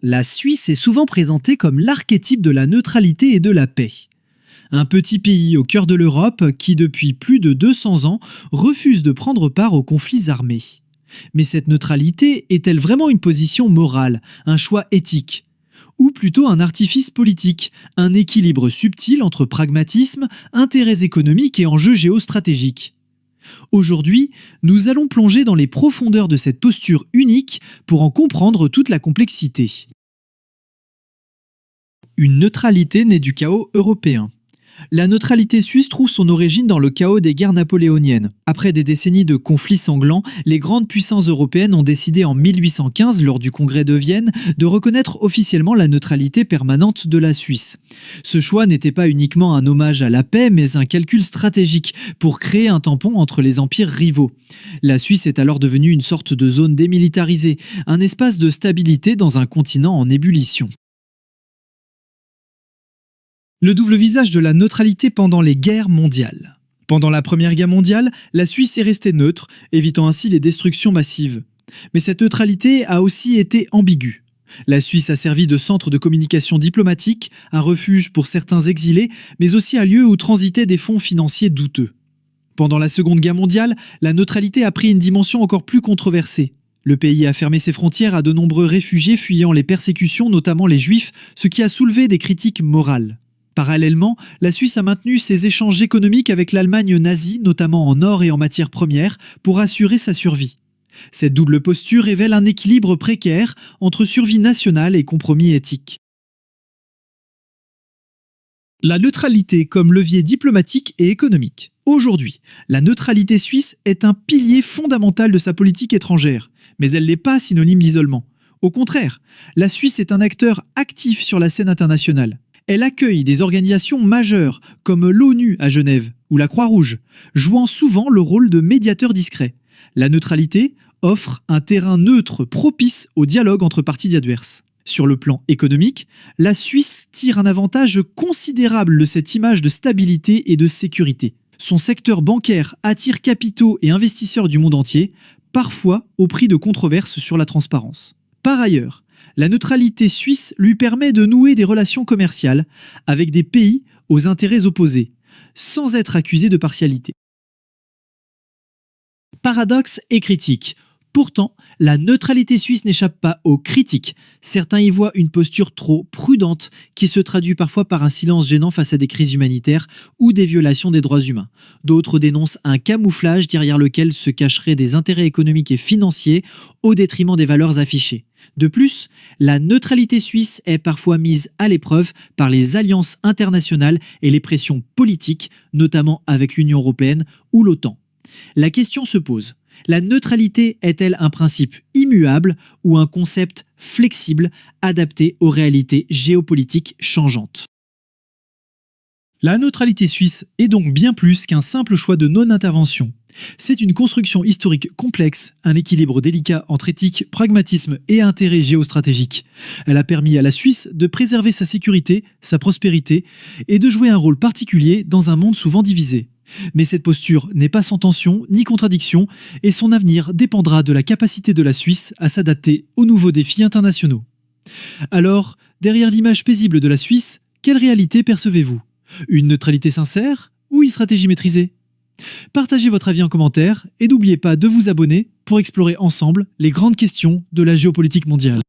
La Suisse est souvent présentée comme l'archétype de la neutralité et de la paix. Un petit pays au cœur de l'Europe qui, depuis plus de 200 ans, refuse de prendre part aux conflits armés. Mais cette neutralité est-elle vraiment une position morale, un choix éthique ? Ou plutôt un artifice politique, un équilibre subtil entre pragmatisme, intérêts économiques et enjeux géostratégiques ? Aujourd'hui, nous allons plonger dans les profondeurs de cette posture unique pour en comprendre toute la complexité. Une neutralité née du chaos européen. La neutralité suisse trouve son origine dans le chaos des guerres napoléoniennes. Après des décennies de conflits sanglants, les grandes puissances européennes ont décidé en 1815, lors du congrès de Vienne, de reconnaître officiellement la neutralité permanente de la Suisse. Ce choix n'était pas uniquement un hommage à la paix, mais un calcul stratégique pour créer un tampon entre les empires rivaux. La Suisse est alors devenue une sorte de zone démilitarisée, un espace de stabilité dans un continent en ébullition. Le double visage de la neutralité pendant les guerres mondiales. Pendant la Première Guerre mondiale, la Suisse est restée neutre, évitant ainsi les destructions massives. Mais cette neutralité a aussi été ambiguë. La Suisse a servi de centre de communication diplomatique, un refuge pour certains exilés, mais aussi un lieu où transitaient des fonds financiers douteux. Pendant la Seconde Guerre mondiale, la neutralité a pris une dimension encore plus controversée. Le pays a fermé ses frontières à de nombreux réfugiés fuyant les persécutions, notamment les Juifs, ce qui a soulevé des critiques morales. Parallèlement, la Suisse a maintenu ses échanges économiques avec l'Allemagne nazie, notamment en or et en matières premières, pour assurer sa survie. Cette double posture révèle un équilibre précaire entre survie nationale et compromis éthique. La neutralité comme levier diplomatique et économique. Aujourd'hui, la neutralité suisse est un pilier fondamental de sa politique étrangère, mais elle n'est pas synonyme d'isolement. Au contraire, la Suisse est un acteur actif sur la scène internationale. Elle accueille des organisations majeures comme l'ONU à Genève ou la Croix-Rouge, jouant souvent le rôle de médiateur discret. La neutralité offre un terrain neutre propice au dialogue entre parties adverses. Sur le plan économique, la Suisse tire un avantage considérable de cette image de stabilité et de sécurité. Son secteur bancaire attire capitaux et investisseurs du monde entier, parfois au prix de controverses sur la transparence. Par ailleurs, la neutralité suisse lui permet de nouer des relations commerciales avec des pays aux intérêts opposés, sans être accusé de partialité. Paradoxe et critique. Pourtant, la neutralité suisse n'échappe pas aux critiques. Certains y voient une posture trop prudente qui se traduit parfois par un silence gênant face à des crises humanitaires ou des violations des droits humains. D'autres dénoncent un camouflage derrière lequel se cacheraient des intérêts économiques et financiers au détriment des valeurs affichées. De plus, la neutralité suisse est parfois mise à l'épreuve par les alliances internationales et les pressions politiques, notamment avec l'Union européenne ou l'OTAN. La question se pose. La neutralité est-elle un principe immuable ou un concept flexible adapté aux réalités géopolitiques changeantes ? La neutralité suisse est donc bien plus qu'un simple choix de non-intervention. C'est une construction historique complexe, un équilibre délicat entre éthique, pragmatisme et intérêt géostratégique. Elle a permis à la Suisse de préserver sa sécurité, sa prospérité et de jouer un rôle particulier dans un monde souvent divisé. Mais cette posture n'est pas sans tension ni contradiction et son avenir dépendra de la capacité de la Suisse à s'adapter aux nouveaux défis internationaux. Alors, derrière l'image paisible de la Suisse, quelle réalité percevez-vous ? Une neutralité sincère ou une stratégie maîtrisée ? Partagez votre avis en commentaire et n'oubliez pas de vous abonner pour explorer ensemble les grandes questions de la géopolitique mondiale.